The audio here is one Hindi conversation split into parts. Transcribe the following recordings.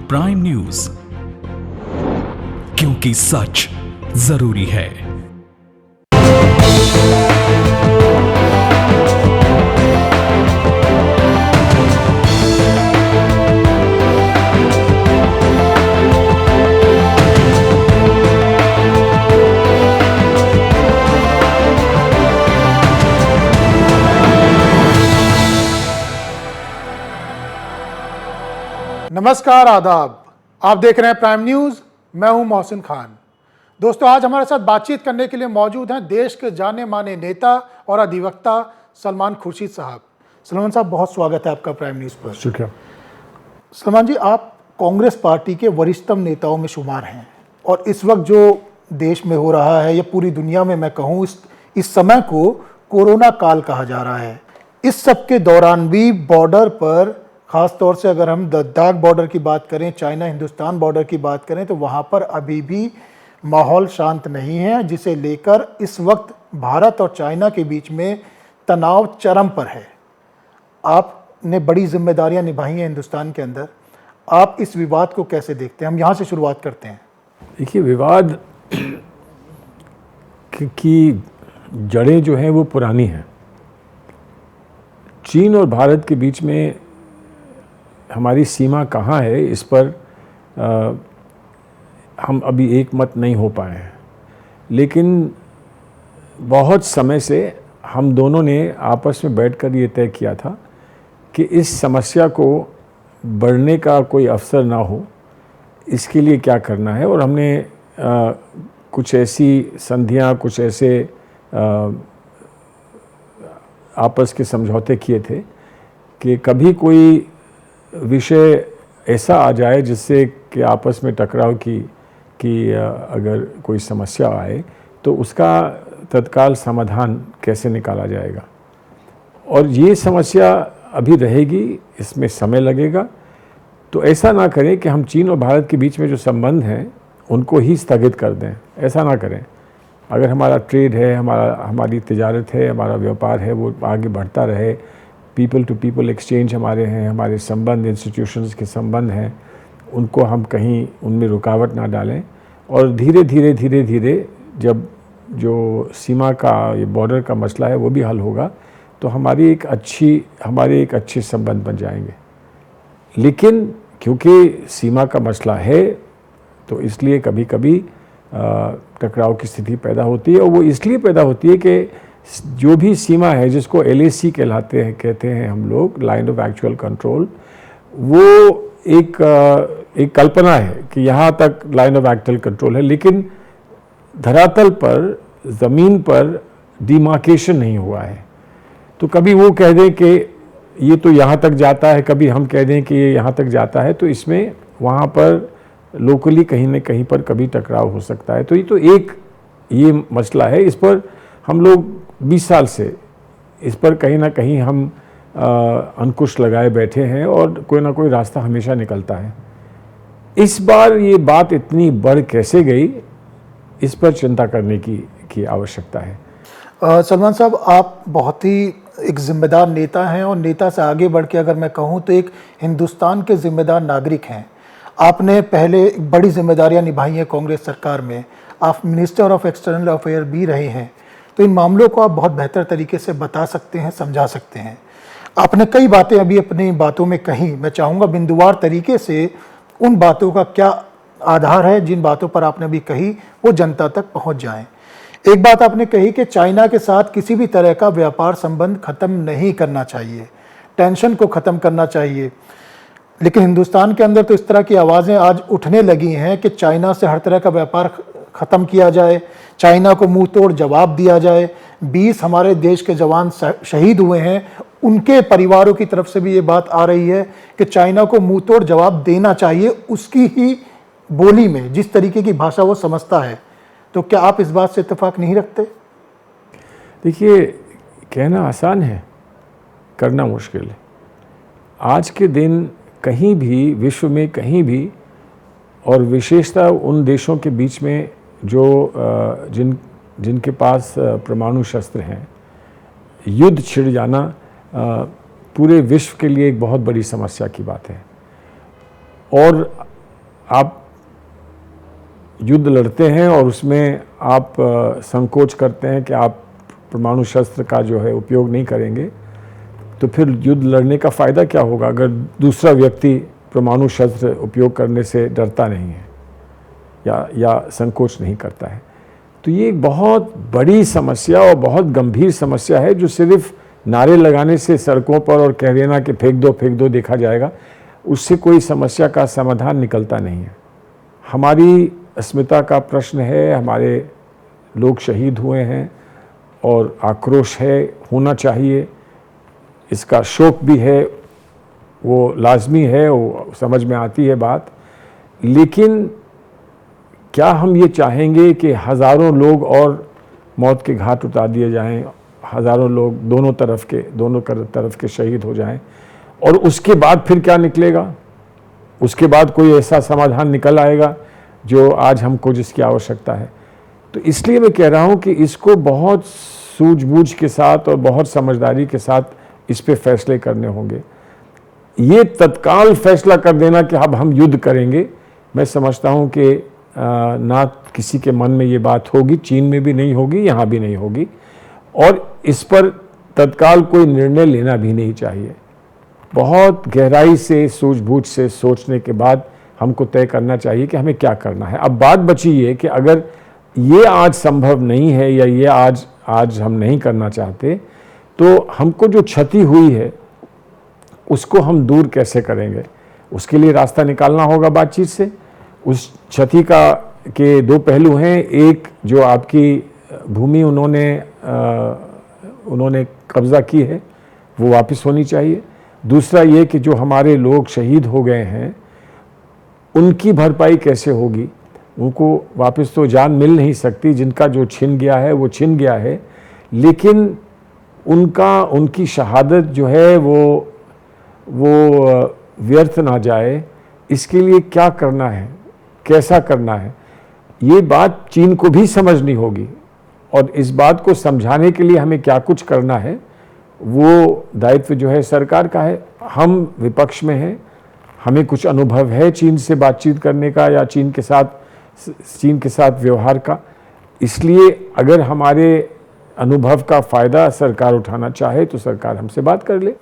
प्राइम न्यूज, क्योंकि सच जरूरी है। नमस्कार, आदाब। आप देख रहे हैं प्राइम न्यूज। मैं हूं मोहसिन खान। दोस्तों, आज हमारे साथ बातचीत करने के लिए मौजूद हैं देश के जाने माने नेता और अधिवक्ता सलमान खुर्शीद साहब। सलमान साहब, बहुत स्वागत है आपका प्राइम न्यूज पर। शुक्रिया। सलमान जी, आप कांग्रेस पार्टी के वरिष्ठतम नेताओं में शुमार हैं और इस वक्त जो देश में हो रहा है या पूरी दुनिया में मैं कहूँ, इस समय को कोरोना काल कहा जा रहा है। इस सब के दौरान भी बॉर्डर पर, ख़ास तौर से अगर हम लद्दाख बॉर्डर की बात करें, चाइना हिंदुस्तान बॉर्डर की बात करें, तो वहाँ पर अभी भी माहौल शांत नहीं है, जिसे लेकर इस वक्त भारत और चाइना के बीच में तनाव चरम पर है। आपने बड़ी जिम्मेदारियां निभाई हैं हिंदुस्तान के अंदर। आप इस विवाद को कैसे देखते हैं? हम यहाँ से शुरुआत करते हैं। देखिए, विवाद की जड़ें जो हैं वो पुरानी हैं। चीन और भारत के बीच में हमारी सीमा कहाँ है, इस पर हम अभी एक मत नहीं हो पाए हैं। लेकिन बहुत समय से हम दोनों ने आपस में बैठकर ये तय किया था कि इस समस्या को बढ़ने का कोई अवसर ना हो, इसके लिए क्या करना है। और हमने कुछ ऐसी संधियाँ, कुछ ऐसे आपस के समझौते किए थे कि कभी कोई विषय ऐसा आ जाए जिससे कि आपस में टकराव की अगर कोई समस्या आए तो उसका तत्काल समाधान कैसे निकाला जाएगा। और ये समस्या अभी रहेगी, इसमें समय लगेगा। तो ऐसा ना करें कि हम चीन और भारत के बीच में जो संबंध हैं उनको ही स्थगित कर दें। ऐसा ना करें। अगर हमारा ट्रेड है, हमारी तिजारत है, हमारा व्यापार है, वो आगे बढ़ता रहे, पीपल टू पीपल एक्सचेंज हमारे हैं, हमारे संबंध, इंस्टीट्यूशंस के संबंध हैं, उनको हम कहीं उनमें रुकावट ना डालें। और धीरे धीरे जब जो सीमा का, ये बॉर्डर का मसला है वो भी हल होगा तो हमारे एक अच्छे संबंध बन जाएंगे। लेकिन क्योंकि सीमा का मसला है तो इसलिए कभी कभी टकराव की स्थिति पैदा होती है। और वो इसलिए पैदा होती है कि जो भी सीमा है, जिसको LAC कहते हैं हम लोग, लाइन ऑफ एक्चुअल कंट्रोल, वो एक कल्पना है कि यहाँ तक लाइन ऑफ एक्चुअल कंट्रोल है, लेकिन धरातल पर, ज़मीन पर डिमार्केशन नहीं हुआ है। तो कभी वो कह दें कि ये तो यहाँ तक जाता है, कभी हम कह दें कि ये यहाँ तक जाता है, तो इसमें वहाँ पर लोकली कहीं न कहीं पर कभी टकराव हो सकता है। तो ये मसला है। इस पर हम लोग 20 साल से इस पर कहीं ना कहीं हम अंकुश लगाए बैठे हैं और कोई ना कोई रास्ता हमेशा निकलता है। इस बार ये बात इतनी बढ़ कैसे गई, इस पर चिंता करने की आवश्यकता है। सलमान साहब, आप बहुत ही एक जिम्मेदार नेता हैं और नेता से आगे बढ़ के अगर मैं कहूँ तो एक हिंदुस्तान के जिम्मेदार नागरिक हैं। आपने पहले बड़ी जिम्मेदारियां निभाई हैं कांग्रेस सरकार में। आप मिनिस्टर ऑफ एक्सटर्नल अफेयर भी रहे हैं, तो इन मामलों को आप बहुत बेहतर तरीके से बता सकते हैं, समझा सकते हैं। आपने कई बातें अभी अपनी बातों में कही। मैं चाहूँगा बिंदुवार तरीके से उन बातों का क्या आधार है, जिन बातों पर आपने अभी कही वो जनता तक पहुँच जाएं। एक बात आपने कही कि चाइना के साथ किसी भी तरह का व्यापार संबंध खत्म नहीं करना चाहिए, टेंशन को ख़त्म करना चाहिए। लेकिन हिंदुस्तान के अंदर तो इस तरह की आवाज़ें आज उठने लगी हैं कि चाइना से हर तरह का व्यापार ख़त्म किया जाए, चाइना को मुंह तोड़ जवाब दिया जाए। 20 हमारे देश के जवान शहीद हुए हैं, उनके परिवारों की तरफ से भी ये बात आ रही है कि चाइना को मुंह तोड़ जवाब देना चाहिए, उसकी ही बोली में, जिस तरीके की भाषा वो समझता है। तो क्या आप इस बात से इत्तेफाक नहीं रखते? देखिए, कहना आसान है, करना मुश्किल है। आज के दिन कहीं भी, विश्व में कहीं भी, और विशेषतः उन देशों के बीच में जो जिनके पास परमाणु शस्त्र हैं, युद्ध छिड़ जाना पूरे विश्व के लिए एक बहुत बड़ी समस्या की बात है। और आप युद्ध लड़ते हैं और उसमें आप संकोच करते हैं कि आप परमाणु शस्त्र का जो है उपयोग नहीं करेंगे, तो फिर युद्ध लड़ने का फ़ायदा क्या होगा अगर दूसरा व्यक्ति परमाणु शस्त्र उपयोग करने से डरता नहीं है या संकोच नहीं करता है। तो ये एक बहुत बड़ी समस्या और बहुत गंभीर समस्या है, जो सिर्फ नारे लगाने से सड़कों पर और कह देना कि फेंक दो देखा जाएगा, उससे कोई समस्या का समाधान निकलता नहीं है। हमारी अस्मिता का प्रश्न है, हमारे लोग शहीद हुए हैं और आक्रोश है, होना चाहिए, इसका शोक भी है, वो लाजमी है, वो समझ में आती है बात। लेकिन क्या हम ये चाहेंगे कि हज़ारों लोग और मौत के घाट उतार दिए जाएं, हज़ारों लोग दोनों तरफ के शहीद हो जाएं, और उसके बाद फिर क्या निकलेगा? उसके बाद कोई ऐसा समाधान निकल आएगा जो आज हमको जिसकी आवश्यकता है? तो इसलिए मैं कह रहा हूँ कि इसको बहुत सूझबूझ के साथ और बहुत समझदारी के साथ इस पे फैसले करने होंगे। ये तत्काल फैसला कर देना कि अब हम युद्ध करेंगे, मैं समझता हूँ कि ना किसी के मन में ये बात होगी, चीन में भी नहीं होगी, यहाँ भी नहीं होगी, और इस पर तत्काल कोई निर्णय लेना भी नहीं चाहिए। बहुत गहराई से सूझबूझ से सोचने के बाद हमको तय करना चाहिए कि हमें क्या करना है। अब बात बची ये कि अगर ये आज संभव नहीं है या ये आज हम नहीं करना चाहते, तो हमको जो क्षति हुई है उसको हम दूर कैसे करेंगे? उसके लिए रास्ता निकालना होगा बातचीत से। उस क्षति के दो पहलू हैं, एक जो आपकी भूमि उन्होंने कब्जा की है वो वापस होनी चाहिए। दूसरा ये कि जो हमारे लोग शहीद हो गए हैं उनकी भरपाई कैसे होगी? उनको वापस तो जान मिल नहीं सकती, जिनका जो छिन गया है वो छिन गया है, लेकिन उनकी शहादत जो है वो व्यर्थ ना जाए, इसके लिए क्या करना है, कैसा करना है, ये बात चीन को भी समझनी होगी। और इस बात को समझाने के लिए हमें क्या कुछ करना है, वो दायित्व जो है सरकार का है। हम विपक्ष में हैं, हमें कुछ अनुभव है चीन से बातचीत करने का या चीन के साथ व्यवहार का, इसलिए अगर हमारे अनुभव का फ़ायदा सरकार उठाना चाहे तो सरकार हमसे बात कर ले।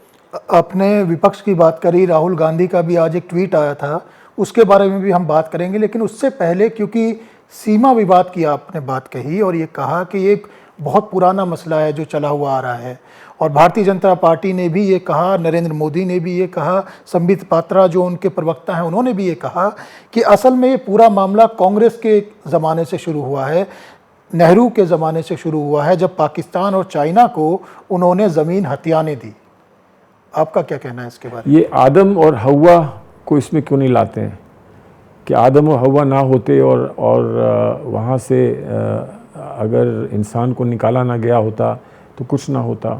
आपने विपक्ष की बात करी, राहुल गांधी का भी आज एक ट्वीट आया था, उसके बारे में भी हम बात करेंगे, लेकिन उससे पहले क्योंकि सीमा विवाद की आपने बात कही और ये कहा कि ये एक बहुत पुराना मसला है जो चला हुआ आ रहा है, और भारतीय जनता पार्टी ने भी ये कहा, नरेंद्र मोदी ने भी ये कहा, संबित पात्रा जो उनके प्रवक्ता हैं उन्होंने भी ये कहा कि असल में ये पूरा मामला कांग्रेस के ज़माने से शुरू हुआ है, नेहरू के ज़माने से शुरू हुआ है, जब पाकिस्तान और चाइना को उन्होंने ज़मीन हथियाने दी। आपका क्या कहना है इसके बारे में? ये आदम और हव्वा को इसमें क्यों नहीं लाते हैं कि आदम और हव्वा ना होते और वहाँ से अगर इंसान को निकाला ना गया होता तो कुछ ना होता।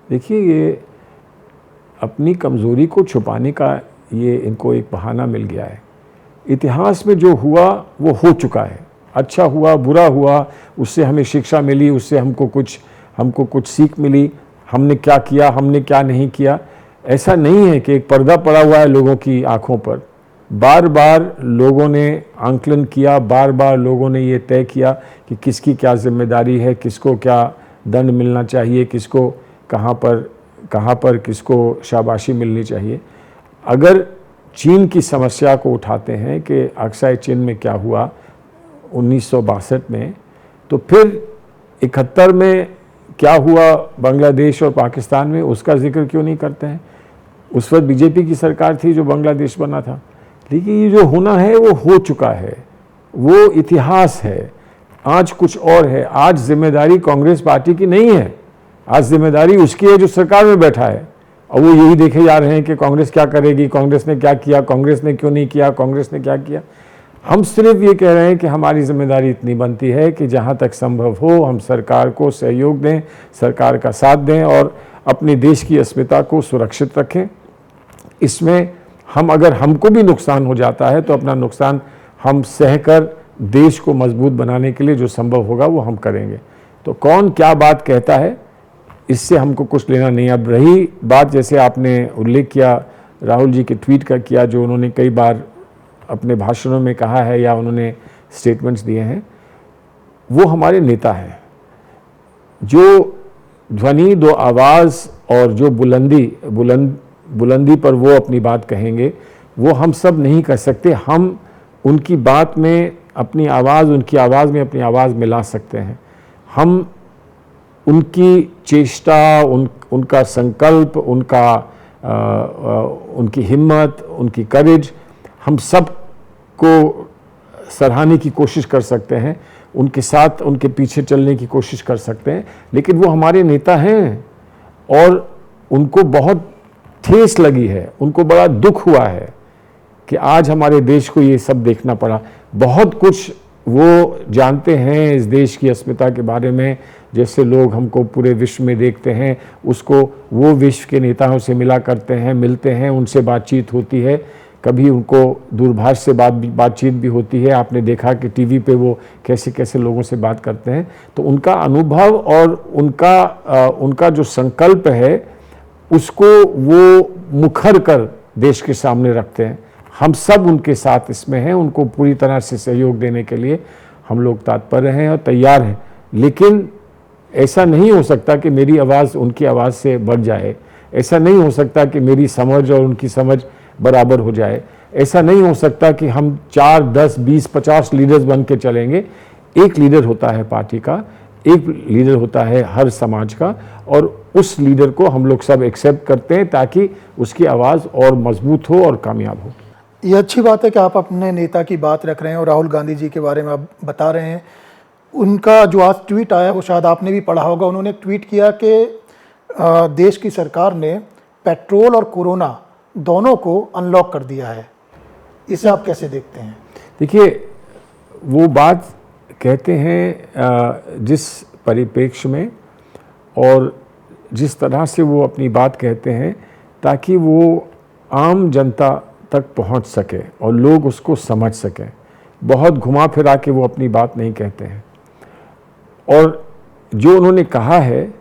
देखिए, ये अपनी कमज़ोरी को छुपाने का ये इनको एक बहाना मिल गया है। इतिहास में जो हुआ वो हो चुका है, अच्छा हुआ बुरा हुआ, उससे हमें शिक्षा मिली, उससे हमको कुछ सीख मिली, हमने क्या किया हमने क्या नहीं किया। ऐसा नहीं है कि एक पर्दा पड़ा हुआ है लोगों की आंखों पर। बार बार लोगों ने आंकलन किया, बार बार लोगों ने ये तय किया कि किसकी क्या जिम्मेदारी है, किसको क्या दंड मिलना चाहिए, किसको कहाँ पर किसको शाबाशी मिलनी चाहिए। अगर चीन की समस्या को उठाते हैं कि अक्साई चीन में क्या हुआ 1962 में, तो फिर 71 में क्या हुआ बांग्लादेश और पाकिस्तान में, उसका जिक्र क्यों नहीं करते हैं? उस वक्त बीजेपी की सरकार थी जो बांग्लादेश बना था। लेकिन ये जो होना है वो हो चुका है, वो इतिहास है। आज कुछ और है। आज जिम्मेदारी कांग्रेस पार्टी की नहीं है, आज जिम्मेदारी उसकी है जो सरकार में बैठा है, और वो यही देखे जा रहे हैं कि कांग्रेस क्या करेगी, कांग्रेस ने क्या किया, कांग्रेस ने क्यों नहीं किया, कांग्रेस ने क्या किया। हम सिर्फ ये कह रहे हैं कि हमारी जिम्मेदारी इतनी बनती है कि जहाँ तक संभव हो हम सरकार को सहयोग दें, सरकार का साथ दें और अपने देश की अस्मिता को सुरक्षित रखें। इसमें अगर हमको भी नुकसान हो जाता है तो अपना नुकसान हम सहकर देश को मजबूत बनाने के लिए जो संभव होगा वो हम करेंगे। तो कौन क्या बात कहता है इससे हमको कुछ लेना नहीं। अब रही बात, जैसे आपने उल्लेख किया राहुल जी के ट्वीट का किया, जो उन्होंने कई बार अपने भाषणों में कहा है या उन्होंने स्टेटमेंट्स दिए हैं, वो हमारे नेता हैं। जो ध्वनि, दो आवाज़ और जो बुलंदी पर वो अपनी बात कहेंगे, वो हम सब नहीं कर सकते। हम उनकी बात में अपनी आवाज़, उनकी आवाज़ में अपनी आवाज़ मिला सकते हैं। हम उनकी चेष्टा, उनका संकल्प, उनकी हिम्मत, उनकी करेज, हम सब को सराहने की कोशिश कर सकते हैं, उनके साथ, उनके पीछे चलने की कोशिश कर सकते हैं। लेकिन वो हमारे नेता हैं और उनको बहुत ठेस लगी है, उनको बड़ा दुख हुआ है कि आज हमारे देश को ये सब देखना पड़ा। बहुत कुछ वो जानते हैं इस देश की अस्मिता के बारे में, जैसे लोग हमको पूरे विश्व में देखते हैं, उसको वो विश्व के नेताओं से मिला करते हैं, मिलते हैं, उनसे बातचीत होती है, कभी उनको दूरभाष से बातचीत भी होती है। आपने देखा कि टीवी पे वो कैसे कैसे लोगों से बात करते हैं। तो उनका अनुभव और उनका जो संकल्प है, उसको वो मुखर कर देश के सामने रखते हैं। हम सब उनके साथ इसमें हैं, उनको पूरी तरह से सहयोग देने के लिए हम लोग तत्पर हैं और तैयार हैं। लेकिन ऐसा नहीं हो सकता कि मेरी आवाज़ उनकी आवाज़ से बढ़ जाए, ऐसा नहीं हो सकता कि मेरी समझ और उनकी समझ बराबर हो जाए, ऐसा नहीं हो सकता कि हम 4, 10, 20, 50 लीडर्स बन के चलेंगे। एक लीडर होता है पार्टी का, एक लीडर होता है हर समाज का, और उस लीडर को हम लोग सब एक्सेप्ट करते हैं ताकि उसकी आवाज़ और मजबूत हो और कामयाब हो। ये अच्छी बात है कि आप अपने नेता की बात रख रहे हैं और राहुल गांधी जी के बारे में आप बता रहे हैं। उनका जो आज ट्वीट आया वो शायद आपने भी पढ़ा होगा। उन्होंने एक ट्वीट किया कि देश की सरकार ने पेट्रोल और कोरोना दोनों को अनलॉक कर दिया है। इसे आप कैसे देखते हैं? देखिए, वो बात कहते हैं जिस परिप्रेक्ष्य में और जिस तरह से वो अपनी बात कहते हैं, ताकि वो आम जनता तक पहुंच सके और लोग उसको समझ सकें। बहुत घुमा फिरा के वो अपनी बात नहीं कहते हैं। और जो उन्होंने कहा है,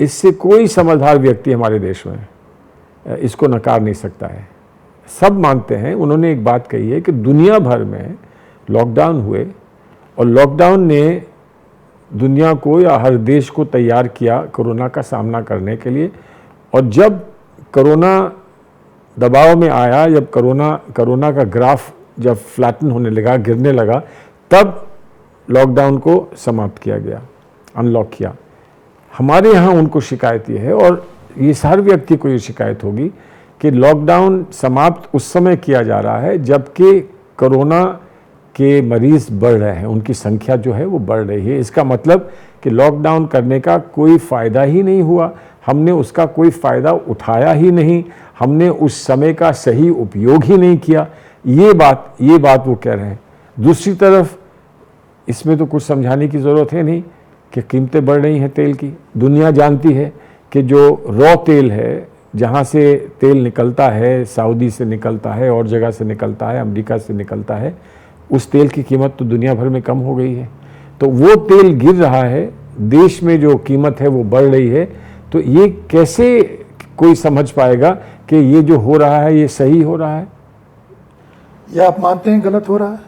इससे कोई समझदार व्यक्ति हमारे देश में इसको नकार नहीं सकता है। सब मानते हैं। उन्होंने एक बात कही है कि दुनिया भर में लॉकडाउन हुए और लॉकडाउन ने दुनिया को या हर देश को तैयार किया कोरोना का सामना करने के लिए। और जब कोरोना दबाव में आया, जब कोरोना का ग्राफ जब फ्लैटन होने लगा, गिरने लगा, तब लॉकडाउन को समाप्त किया गया, अनलॉक किया। हमारे यहाँ उनको शिकायत ये है, और ये हर व्यक्ति को ये शिकायत होगी कि लॉकडाउन समाप्त उस समय किया जा रहा है जबकि कोरोना के मरीज़ बढ़ रहे हैं, उनकी संख्या जो है वो बढ़ रही है। इसका मतलब कि लॉकडाउन करने का कोई फ़ायदा ही नहीं हुआ, हमने उसका कोई फ़ायदा उठाया ही नहीं, हमने उस समय का सही उपयोग ही नहीं किया। ये बात वो कह रहे हैं। दूसरी तरफ इसमें तो कुछ समझाने की ज़रूरत है नहीं कि कीमतें बढ़ रही हैं तेल की। दुनिया जानती है कि जो रॉ तेल है, जहाँ से तेल निकलता है, सऊदी से निकलता है और जगह से निकलता है, अमेरिका से निकलता है, उस तेल की कीमत तो दुनिया भर में कम हो गई है। तो वो तेल गिर रहा है, देश में जो कीमत है वो बढ़ रही है। तो ये कैसे कोई समझ पाएगा कि ये जो हो रहा है ये सही हो रहा है? या आप मानते हैं गलत हो रहा है?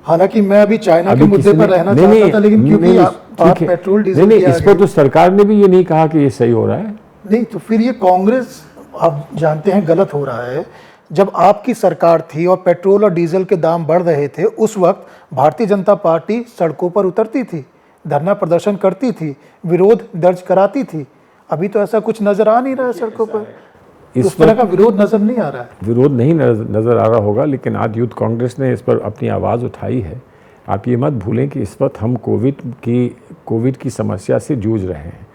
हालांकि मैं अभी चाइना के मुद्दे पर रहना चाहता था, लेकिन क्योंकि आप पेट्रोल डीजल नहीं, इस पर तो सरकार ने भी ये नहीं कहा कि ये सही हो रहा है। नहीं, तो फिर ये कांग्रेस, आप जानते हैं गलत हो रहा है। जब आपकी सरकार थी और पेट्रोल और डीजल के दाम बढ़ रहे थे, उस वक्त भारतीय जनता पार्टी सड़कों पर उतरती थी, धरना प्रदर्शन करती थी, विरोध दर्ज कराती थी। अभी तो ऐसा कुछ नजर आ नहीं रहा है सड़कों पर। इस तरह का विरोध नजर नहीं आ रहा है। विरोध नहीं नजर आ रहा होगा, लेकिन आज यूथ कांग्रेस ने इस पर अपनी आवाज़ उठाई है। आप ये मत भूलें कि इस वक्त हम कोविड की समस्या से जूझ रहे हैं,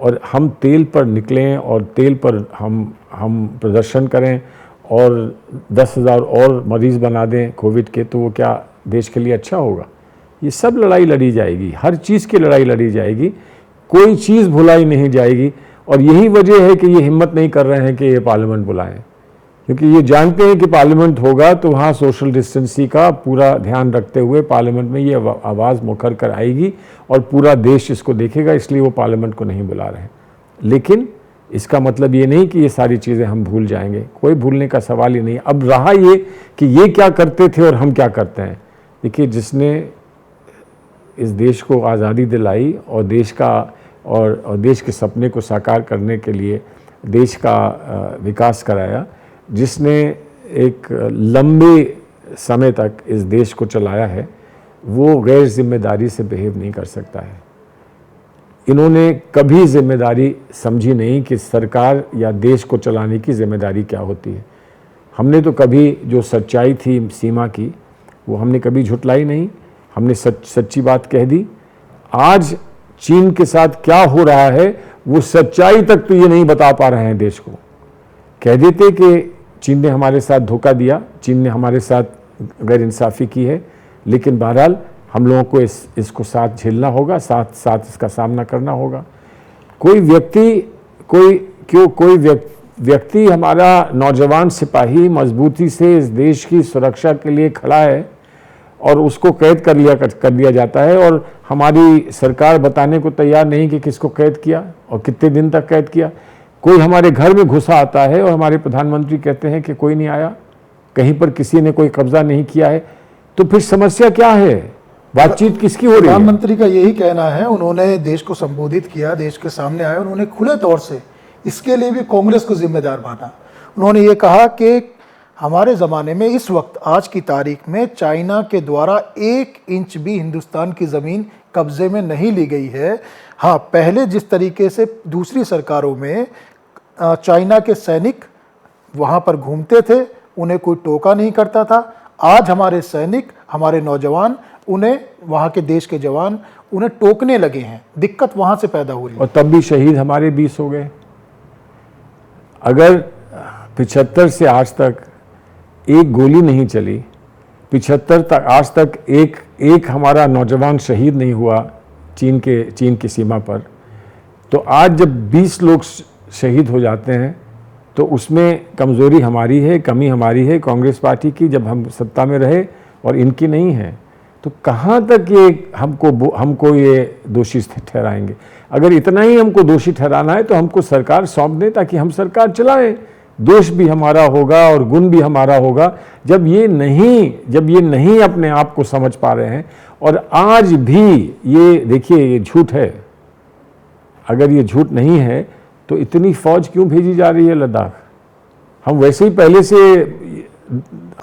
और हम तेल पर निकलें और तेल पर हम प्रदर्शन करें और 10,000 और मरीज़ बना दें कोविड के, तो वो क्या देश के लिए अच्छा होगा? ये सब लड़ाई लड़ी जाएगी, हर चीज़ की लड़ाई लड़ी जाएगी, कोई चीज़ भुलाई नहीं जाएगी। और यही वजह है कि ये हिम्मत नहीं कर रहे हैं कि ये पार्लियामेंट बुलाएं, क्योंकि ये जानते हैं कि पार्लियामेंट होगा तो वहाँ सोशल डिस्टेंसिंग का पूरा ध्यान रखते हुए पार्लियामेंट में ये आवाज़ मुखर कर आएगी और पूरा देश इसको देखेगा, इसलिए वो पार्लियामेंट को नहीं बुला रहे हैं। लेकिन इसका मतलब ये नहीं कि ये सारी चीज़ें हम भूल जाएंगे, कोई भूलने का सवाल ही नहीं। अब रहा ये कि ये क्या करते थे और हम क्या करते हैं। देखिए, जिसने इस देश को आज़ादी दिलाई और देश का और देश के सपने को साकार करने के लिए देश का विकास कराया, जिसने एक लंबे समय तक इस देश को चलाया है, वो गैर जिम्मेदारी से बिहेव नहीं कर सकता है। इन्होंने कभी जिम्मेदारी समझी नहीं कि सरकार या देश को चलाने की जिम्मेदारी क्या होती है। हमने तो कभी जो सच्चाई थी सीमा की, वो हमने कभी झुटलाई नहीं, हमने सच्ची बात कह दी। आज चीन के साथ क्या हो रहा है वो सच्चाई तक तो ये नहीं बता पा रहे हैं देश को। कह देते कि चीन ने हमारे साथ धोखा दिया, चीन ने हमारे साथ गैर इंसाफ़ी की है, लेकिन बहरहाल हम लोगों को इसको साथ झेलना होगा, साथ इसका सामना करना होगा। कोई व्यक्ति हमारा नौजवान सिपाही मजबूती से इस देश की सुरक्षा के लिए खड़ा है और उसको कैद कर दिया जाता है, और हमारी सरकार बताने को तैयार नहीं कि किसको कैद किया और कितने दिन तक कैद किया। कोई हमारे घर में घुसा आता है और हमारे प्रधानमंत्री कहते हैं कि कोई नहीं आया, कहीं पर किसी ने कोई कब्जा नहीं किया है। तो फिर समस्या क्या है? बातचीत किसकी हो रही है? प्रधानमंत्री का यही कहना है, उन्होंने देश को संबोधित किया, देश के सामने आए, उन्होंने खुले तौर से इसके लिए भी कांग्रेस को जिम्मेदार माना। उन्होंने ये कहा कि हमारे ज़माने में इस वक्त आज की तारीख में चाइना के द्वारा 1 इंच भी हिंदुस्तान की ज़मीन कब्जे में नहीं ली गई है। हाँ, पहले जिस तरीके से दूसरी सरकारों में चाइना के सैनिक वहाँ पर घूमते थे, उन्हें कोई टोका नहीं करता था, आज हमारे सैनिक, हमारे नौजवान, उन्हें वहाँ के देश के जवान उन्हें टोकने लगे हैं। दिक्कत वहाँ से पैदा हो रही है। और तब भी शहीद हमारे 20 हो गए। अगर 75 से आज तक एक गोली नहीं चली, 75 तक आज तक एक हमारा नौजवान शहीद नहीं हुआ चीन की सीमा पर, तो आज जब 20 लोग शहीद हो जाते हैं तो उसमें कमज़ोरी हमारी है, कमी हमारी है कांग्रेस पार्टी की, जब हम सत्ता में रहे, और इनकी नहीं है। तो कहाँ तक ये हमको ये दोषी ठहराएंगे? अगर इतना ही हमको दोषी ठहराना है तो हमको सरकार सौंप दें ताकि हम सरकार चलाएं। दोष भी हमारा होगा और गुण भी हमारा होगा। जब ये नहीं अपने आप को समझ पा रहे हैं, और आज भी ये देखिए, ये झूठ है। अगर ये झूठ नहीं है तो इतनी फौज क्यों भेजी जा रही है लद्दाख? हम वैसे ही पहले से।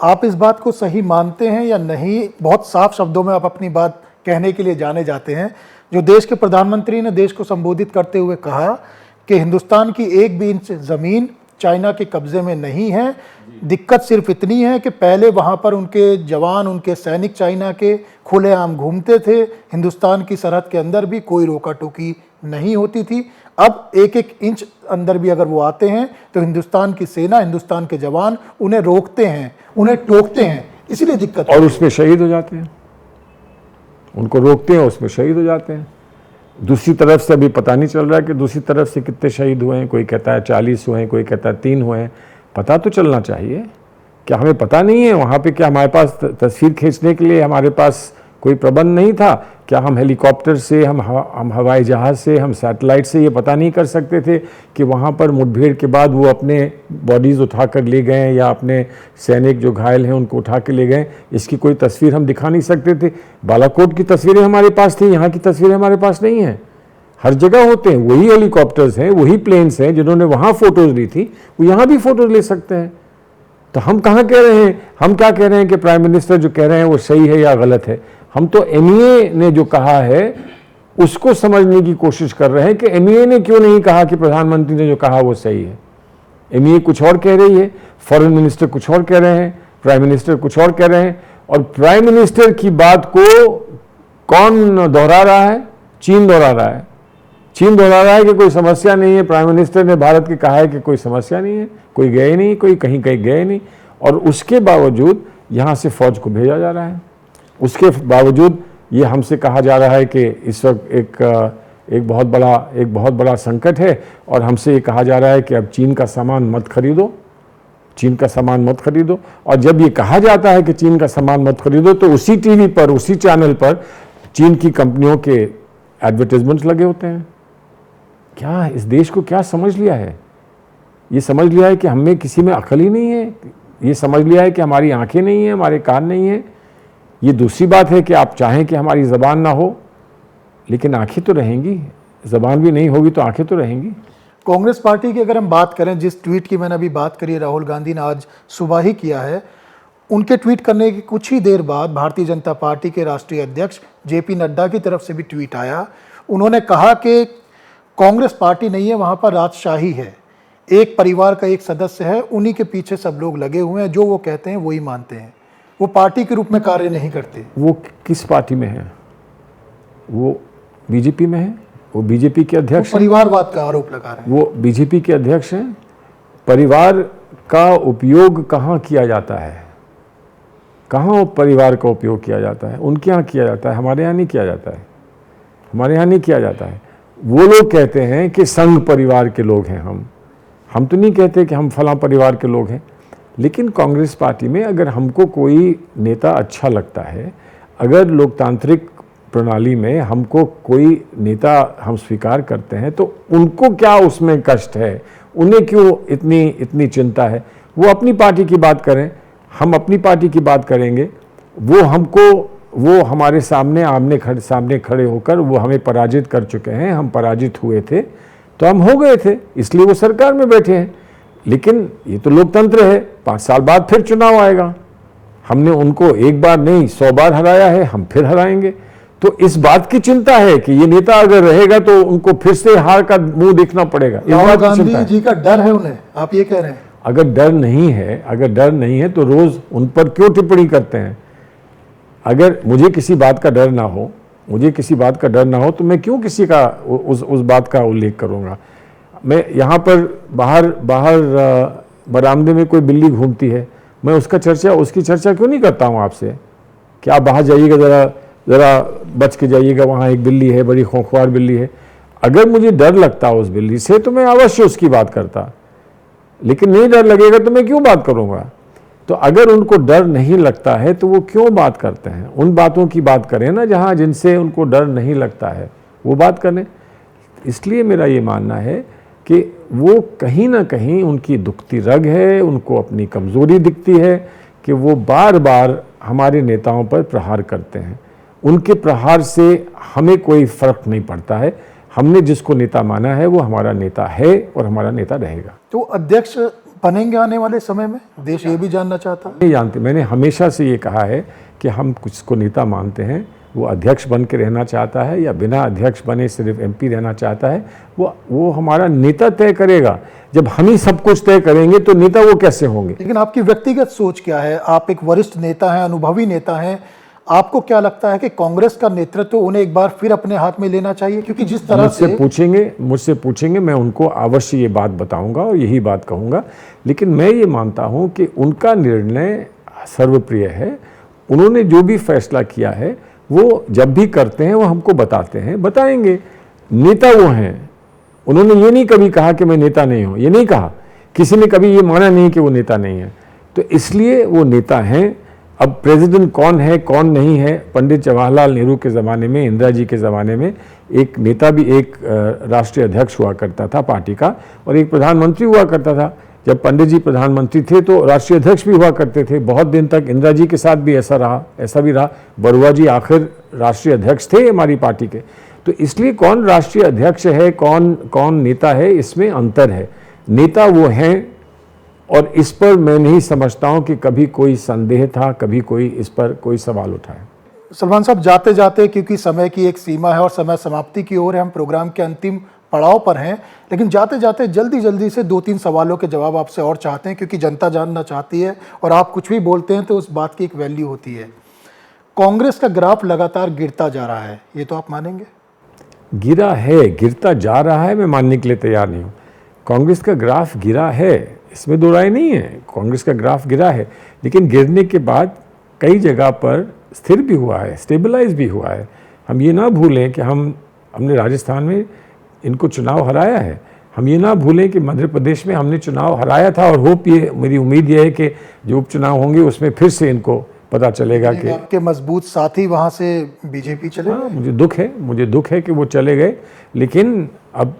आप इस बात को सही मानते हैं या नहीं? बहुत साफ शब्दों में आप अपनी बात कहने के लिए जाने जाते हैं। जो देश के प्रधानमंत्री ने देश को संबोधित करते हुए कहा कि हिंदुस्तान की 1 भी इंच ज़मीन चाइना के कब्जे में नहीं है। दिक्कत सिर्फ इतनी है कि पहले वहाँ पर उनके जवान, उनके सैनिक चाइना के खुलेआम घूमते थे, हिंदुस्तान की सरहद के अंदर भी कोई रोका टोकी नहीं होती थी। अब 1-1 इंच अंदर भी अगर वो आते हैं तो हिंदुस्तान की सेना, हिंदुस्तान के जवान उन्हें रोकते हैं, उन्हें टोकते हैं, इसलिए दिक्कत। और उसमें शहीद हो जाते हैं, उनको रोकते हैं, उसमें शहीद हो जाते हैं। दूसरी तरफ से अभी पता नहीं चल रहा है कि दूसरी तरफ से कितने शहीद हुए हैं। कोई कहता है 40 हुए हैं, कोई कहता है 3 हुए हैं। पता तो चलना चाहिए। क्या हमें पता नहीं है? वहाँ पे क्या हमारे पास तस्वीर खींचने के लिए हमारे पास कोई प्रबंध नहीं था? क्या हम हेलीकॉप्टर से, हम हवाई जहाज़ से, हम सैटेलाइट से ये पता नहीं कर सकते थे कि वहाँ पर मुठभेड़ के बाद वो अपने बॉडीज़ उठा कर ले गए, या अपने सैनिक जो घायल हैं उनको उठा के ले गए? इसकी कोई तस्वीर हम दिखा नहीं सकते थे। बालाकोट की तस्वीरें हमारे पास थी, यहाँ की तस्वीरें हमारे पास नहीं हैं। हर जगह होते हैं, वही हेलीकॉप्टर्स हैं, वही प्लेन्स हैं जिन्होंने वहाँ फ़ोटोज़ ली थी, वो यहाँ भी फ़ोटोज़ ले सकते हैं। तो हम कहाँ कह रहे हैं, हम क्या कह रहे हैं कि प्राइम मिनिस्टर जो कह रहे हैं वो सही है या गलत है? हम तो एमईए ने जो कहा है उसको समझने की कोशिश कर रहे हैं कि एमईए ने क्यों नहीं कहा कि प्रधानमंत्री ने जो कहा वो सही है। एमईए कुछ और कह रही है, फॉरेन मिनिस्टर कुछ और कह रहे हैं, प्राइम मिनिस्टर कुछ और कह रहे हैं। और प्राइम मिनिस्टर की बात को कौन दोहरा रहा है? चीन दोहरा रहा है। चीन दोहरा रहा है कि कोई समस्या नहीं है। प्राइम मिनिस्टर ने भारत के कहा है कि कोई समस्या नहीं है, कोई गए नहीं, कोई कहीं गए नहीं, और उसके बावजूद यहाँ से फौज को भेजा जा रहा है। उसके बावजूद ये हमसे कहा जा रहा है कि इस वक्त एक बहुत बड़ा संकट है, और हमसे ये कहा जा रहा है कि अब चीन का सामान मत खरीदो, चीन का सामान मत खरीदो। और जब ये कहा जाता है कि चीन का सामान मत खरीदो, तो उसी टीवी पर, उसी चैनल पर चीन की कंपनियों के एडवर्टाइजमेंट्स लगे होते हैं। क्या इस देश को क्या समझ लिया है? ये समझ लिया है कि हमें किसी में अकल ही नहीं है, ये समझ लिया है कि हमारी आंखें नहीं हैं, हमारे कान नहीं हैं। ये दूसरी बात है कि आप चाहें कि हमारी ज़बान ना हो, लेकिन आंखें तो रहेंगी। ज़बान भी नहीं होगी तो आंखें तो रहेंगी। कांग्रेस पार्टी की अगर हम बात करें, जिस ट्वीट की मैंने अभी बात करी, राहुल गांधी ने आज सुबह ही किया है, उनके ट्वीट करने की कुछ ही देर बाद भारतीय जनता पार्टी के राष्ट्रीय अध्यक्ष जेपी नड्डा की तरफ से भी ट्वीट आया। उन्होंने कहा कि कांग्रेस पार्टी नहीं है, वहाँ पर राजशाही है, एक परिवार का एक सदस्य है, उन्हीं के पीछे सब लोग लगे हुए हैं, जो वो कहते हैं वही मानते हैं, वो पार्टी के रूप में कार्य नहीं करते। वो किस पार्टी में है? वो बीजेपी में है, वो बीजेपी के अध्यक्ष हैं। परिवारवाद का आरोप लगा रहे हैं। वो बीजेपी के अध्यक्ष हैं। परिवार का उपयोग कहाँ किया जाता है? कहाँ परिवार का उपयोग किया जाता है? उनके यहाँ किया जाता है, हमारे यहाँ नहीं किया जाता है। हमारे यहाँ नहीं किया जाता है। वो लोग कहते हैं कि संघ परिवार के लोग हैं हम तो नहीं कहते कि हम फलां परिवार के लोग हैं। लेकिन कांग्रेस पार्टी में अगर हमको कोई नेता अच्छा लगता है, अगर लोकतांत्रिक प्रणाली में हमको कोई नेता हम स्वीकार करते हैं, तो उनको क्या उसमें कष्ट है? उन्हें क्यों इतनी चिंता है? वो अपनी पार्टी की बात करें, हम अपनी पार्टी की बात करेंगे। वो हमारे सामने खड़े होकर वो हमें पराजित कर चुके हैं। हम पराजित हुए थे तो हम हो गए थे, इसलिए वो सरकार में बैठे हैं। लेकिन ये तो लोकतंत्र है, 5 साल बाद फिर चुनाव आएगा। हमने उनको एक बार नहीं 100 बार हराया है, हम फिर हराएंगे। तो इस बात की चिंता है कि ये नेता अगर रहेगा तो उनको फिर से हार का मुंह देखना पड़ेगा। राहुल गांधी जी का डर है उन्हें, आप ये कह रहे हैं? अगर डर नहीं है तो रोज उन पर क्यों टिप्पणी करते हैं? अगर मुझे किसी बात का डर ना हो तो मैं क्यों किसी का उस बात का उल्लेख करूंगा? मैं यहाँ पर बाहर बरामदे में कोई बिल्ली घूमती है, मैं उसकी चर्चा क्यों नहीं करता हूँ आपसे कि आप बाहर जाइएगा, ज़रा बच के जाइएगा, वहाँ एक बिल्ली है, बड़ी खोखवार बिल्ली है। अगर मुझे डर लगता उस बिल्ली से तो मैं अवश्य उसकी बात करता, लेकिन नहीं डर लगेगा तो मैं क्यों बात करूँगा? तो अगर उनको डर नहीं लगता है तो वो क्यों बात करते हैं? उन बातों की बात करें ना जहाँ जिनसे उनको डर नहीं लगता है, वो बात करें। इसलिए मेरा ये मानना है कि वो कहीं ना कहीं उनकी दुखती रग है, उनको अपनी कमज़ोरी दिखती है कि वो बार बार हमारे नेताओं पर प्रहार करते हैं। उनके प्रहार से हमें कोई फ़र्क नहीं पड़ता है। हमने जिसको नेता माना है वो हमारा नेता है और हमारा नेता रहेगा। तो अध्यक्ष बनेंगे आने वाले समय में? देश ये भी जानना चाहता है। नहीं जानते, मैंने हमेशा से ये कहा है कि हम कुछ को नेता मानते हैं, वो अध्यक्ष बन के रहना चाहता है या बिना अध्यक्ष बने सिर्फ एमपी रहना चाहता है, वो हमारा नेता तय करेगा। जब हम ही सब कुछ तय करेंगे तो नेता वो कैसे होंगे? लेकिन आपकी व्यक्तिगत सोच क्या है? आप एक वरिष्ठ नेता हैं, अनुभवी नेता हैं, आपको क्या लगता है कि कांग्रेस का नेतृत्व उन्हें एक बार फिर अपने हाथ में लेना चाहिए? क्योंकि जिस तरह मुझसे पूछेंगे मैं उनको अवश्य ये बात बताऊंगा और यही बात कहूंगा। लेकिन मैं ये मानता हूं कि उनका निर्णय सर्वप्रिय है। उन्होंने जो भी फैसला किया है वो जब भी करते हैं वो हमको बताएंगे। नेता वो हैं। उन्होंने ये नहीं कभी कहा कि मैं नेता नहीं हूँ, ये नहीं कहा। किसी ने कभी ये माना नहीं कि वो नेता नहीं है। तो इसलिए वो नेता हैं। अब प्रेसिडेंट कौन है कौन नहीं है, पंडित जवाहरलाल नेहरू के ज़माने में, इंदिरा जी के ज़माने में एक नेता भी एक राष्ट्रीय अध्यक्ष हुआ करता था पार्टी का, और एक प्रधानमंत्री हुआ करता था। जब पंडित जी प्रधानमंत्री थे तो राष्ट्रीय अध्यक्ष भी हुआ करते थे बहुत दिन तक। इंदिरा जी के साथ भी ऐसा भी रहा। बरुआ जी आखिर राष्ट्रीय अध्यक्ष थे हमारी पार्टी के। तो इसलिए कौन राष्ट्रीय अध्यक्ष है, कौन नेता है, इसमें अंतर है। नेता वो हैं, और इस पर मैं नहीं समझता हूं कि कभी कोई संदेह था, कभी कोई इस पर कोई सवाल उठाए। सलमान साहब, जाते जाते, क्योंकि समय की एक सीमा है और समय समाप्ति की ओर है, हम प्रोग्राम के अंतिम पड़ाव पर हैं, लेकिन जाते जाते जल्दी से 2-3 सवालों के जवाब आपसे और चाहते हैं, क्योंकि जनता जानना चाहती है और आप कुछ भी बोलते हैं तो उस बात की एक वैल्यू होती है। कांग्रेस का ग्राफ लगातार गिरता जा रहा है, ये तो आप मानेंगे? गिरता जा रहा है, मैं मानने के लिए तैयार नहीं हूँ। कांग्रेस का ग्राफ गिरा है, इसमें दो राय नहीं है। कांग्रेस का ग्राफ गिरा है, लेकिन गिरने के बाद कई जगह पर स्थिर भी हुआ है, स्टेबलाइज भी हुआ है। हम ये ना भूलें कि हमने राजस्थान में इनको चुनाव हराया है। हम ये ना भूलें कि मध्य प्रदेश में हमने चुनाव हराया था, और मेरी उम्मीद ये है कि जो उपचुनाव होंगे उसमें फिर से इनको पता चलेगा कि आपके मजबूत साथी वहाँ से बीजेपी चले। हाँ, मुझे दुख है कि वो चले गए। लेकिन अब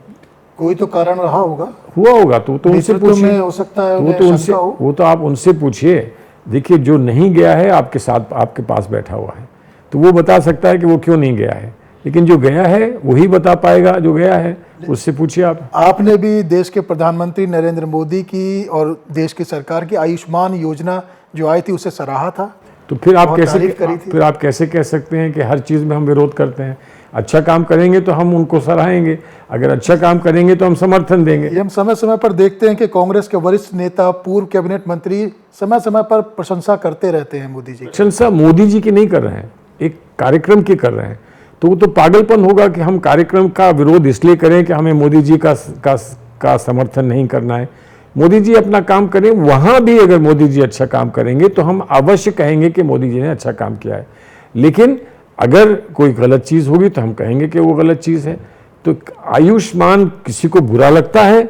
कोई तो कारण रहा होगा, हुआ होगा तो उनसे नेतृत्व पूछिए। में हो सकता है, वो तो उन्हें उनसे, शंका हो। वो तो आप उनसे पूछिए। देखिए, जो नहीं गया है आपके साथ, आपके पास बैठा हुआ है, तो वो बता सकता है कि वो क्यों नहीं गया है। लेकिन जो गया है वही बता पाएगा, जो गया है उससे पूछिए आप। आपने भी देश के प्रधानमंत्री नरेंद्र मोदी की और देश की सरकार की आयुष्मान योजना जो आई थी उसे सराहा था, तो फिर आप बहुत कैसे, तारीफ करी थी। फिर आप कैसे कह सकते हैं कि हर चीज़ में हम विरोध करते हैं? अच्छा काम करेंगे तो हम उनको सराहेंगे, अगर अच्छा काम करेंगे तो हम समर्थन देंगे। ये हम समय समय पर देखते हैं कि कांग्रेस के वरिष्ठ नेता, पूर्व कैबिनेट मंत्री समय समय पर प्रशंसा करते रहते हैं मोदी जी की। प्रशंसा मोदी जी की नहीं कर रहे हैं, एक कार्यक्रम की कर रहे हैं। तो वो तो पागलपन होगा कि हम कार्यक्रम का विरोध इसलिए करें कि हमें मोदी जी का समर्थन नहीं करना है। मोदी जी अपना काम करें, वहाँ भी अगर मोदी जी अच्छा काम करेंगे तो हम अवश्य कहेंगे कि मोदी जी ने अच्छा काम किया है। लेकिन अगर कोई गलत चीज़ होगी तो हम कहेंगे कि वो गलत चीज़ है। तो आयुष्मान किसी को बुरा लगता है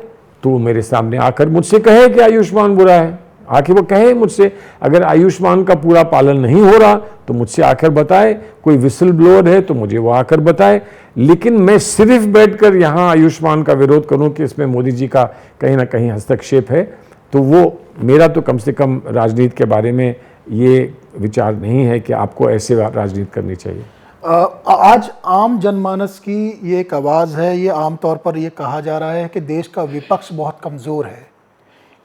तो वो मेरे सामने आकर मुझसे कहे कि आयुष्मान बुरा है, आखिर वो कहे मुझसे। अगर आयुष्मान का पूरा पालन नहीं हो रहा तो मुझसे आकर बताए, कोई विसल ब्लोअर है तो मुझे वो आकर बताए। लेकिन मैं सिर्फ बैठकर यहाँ आयुष्मान का विरोध करूँ कि इसमें मोदी जी का कहीं ना कहीं हस्तक्षेप है, तो वो मेरा तो कम से कम राजनीति के बारे में ये विचार नहीं है कि आपको ऐसे राजनीति करनी चाहिए। आज आम जनमानस की ये एक आवाज़ है, ये आमतौर पर ये कहा जा रहा है कि देश का विपक्ष बहुत कमज़ोर है,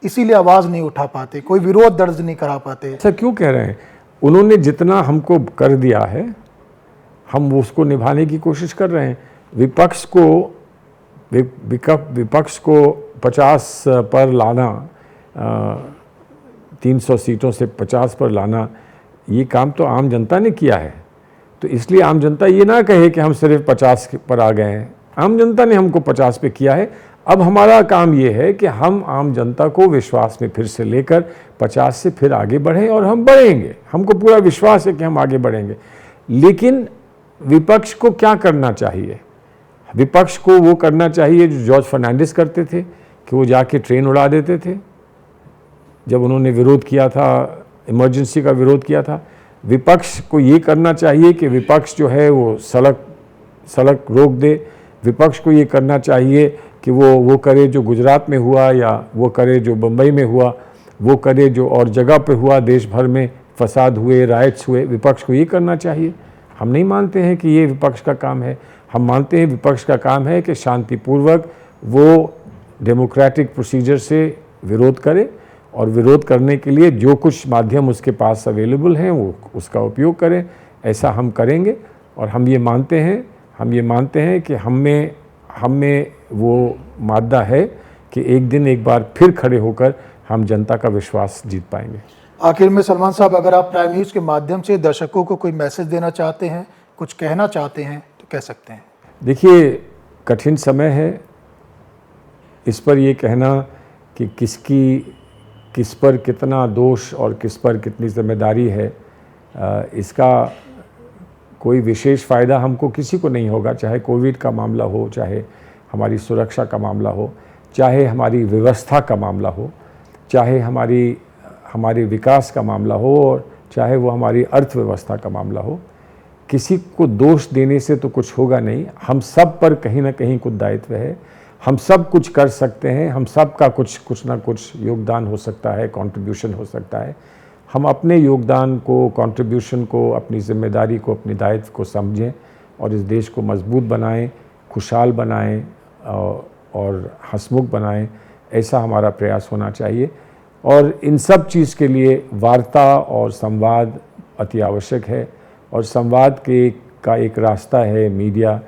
इसीलिए आवाज़ नहीं उठा पाते, कोई विरोध दर्ज नहीं करा पाते। ऐसा क्यों कह रहे हैं? उन्होंने जितना हमको कर दिया है हम उसको निभाने की कोशिश कर रहे हैं। विपक्ष को 50 पर लाना, 300 सीटों से 50 पर लाना, ये काम तो आम जनता ने किया है। तो इसलिए आम जनता ये ना कहे कि हम सिर्फ 50 पर आ गए हैं। आम जनता ने हमको 50 पे किया है। अब हमारा काम ये है कि हम आम जनता को विश्वास में फिर से लेकर 50 से फिर आगे बढ़ें, और हम बढ़ेंगे। हमको पूरा विश्वास है कि हम आगे बढ़ेंगे। लेकिन विपक्ष को क्या करना चाहिए? विपक्ष को वो करना चाहिए जो जॉर्ज फर्नांडिस करते थे, कि वो जाके ट्रेन उड़ा देते थे। जब उन्होंने विरोध किया था, इमरजेंसी का विरोध किया था, विपक्ष को ये करना चाहिए कि विपक्ष जो है वो सड़क रोक दे। विपक्ष को ये करना चाहिए कि वो करे जो गुजरात में हुआ, या वो करे जो बम्बई में हुआ, वो करे जो और जगह पे हुआ, देश भर में फसाद हुए, राइट्स हुए। विपक्ष को ये करना चाहिए। हम नहीं मानते हैं कि ये विपक्ष का काम है। हम मानते हैं विपक्ष का काम है कि शांतिपूर्वक वो डेमोक्रेटिक प्रोसीजर से विरोध करे, और विरोध करने के लिए जो कुछ माध्यम उसके पास अवेलेबल हैं वो उसका उपयोग करें। ऐसा हम करेंगे, और हम ये मानते हैं कि हम में वो मादा है कि एक दिन एक बार फिर खड़े होकर हम जनता का विश्वास जीत पाएंगे। आखिर में सलमान साहब, अगर आप प्राइम न्यूज़ के माध्यम से दर्शकों को कोई मैसेज देना चाहते हैं, कुछ कहना चाहते हैं, तो कह सकते हैं। देखिए, कठिन समय है। इस पर ये कहना कि किस पर कितना दोष और किस पर कितनी जिम्मेदारी है, इसका कोई विशेष फ़ायदा हमको किसी को नहीं होगा। चाहे कोविड का मामला हो, चाहे हमारी सुरक्षा का मामला हो, चाहे हमारी व्यवस्था का मामला हो, चाहे हमारे विकास का मामला हो, और चाहे वो हमारी अर्थव्यवस्था का मामला हो। किसी को दोष देने से तो कुछ होगा नहीं। हम सब पर कहीं ना कहीं कुछ दायित्व है। हम सब कुछ कर सकते हैं। हम सब का कुछ ना कुछ योगदान हो सकता है, कंट्रीब्यूशन हो सकता है। हम अपने योगदान को, कंट्रीब्यूशन को, अपनी जिम्मेदारी को, अपने दायित्व को समझें, और इस देश को मजबूत बनाएं, खुशहाल बनाएं और हंसमुख बनाएं। ऐसा हमारा प्रयास होना चाहिए। और इन सब चीज़ के लिए वार्ता और संवाद अति आवश्यक है। और संवाद का एक रास्ता है मीडिया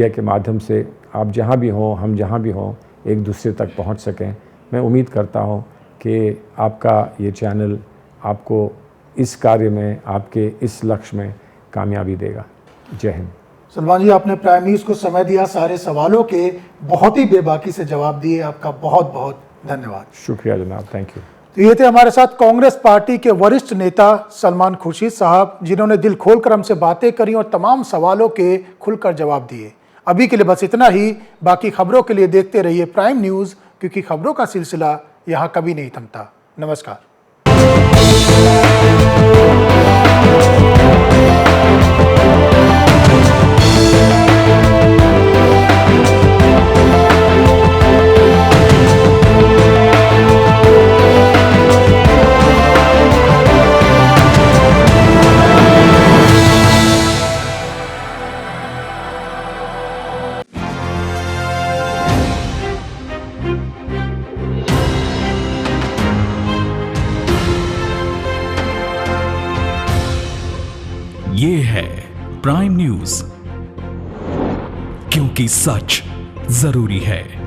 के माध्यम से आप जहाँ भी हों, हम जहाँ भी हों, एक दूसरे तक पहुँच सकें। मैं उम्मीद करता हूँ कि आपका ये चैनल आपको इस कार्य में, आपके इस लक्ष्य में कामयाबी देगा। जय हिंद। सलमान जी, आपने प्राइम न्यूज़ को समय दिया, सारे सवालों के बहुत ही बेबाकी से जवाब दिए। आपका बहुत बहुत धन्यवाद। शुक्रिया जनाब, थैंक यू। तो ये थे हमारे साथ कांग्रेस पार्टी के वरिष्ठ नेता सलमान खुर्शीद साहब, जिन्होंने दिल खोलकर हमसे बातें करी और तमाम सवालों के खुलकर जवाब दिए। अभी के लिए बस इतना ही। बाकी खबरों के लिए देखते रहिए प्राइम न्यूज़, क्योंकि खबरों का सिलसिला यहाँ कभी नहीं थमता। नमस्कार। ये है प्राइम न्यूज, क्योंकि सच जरूरी है।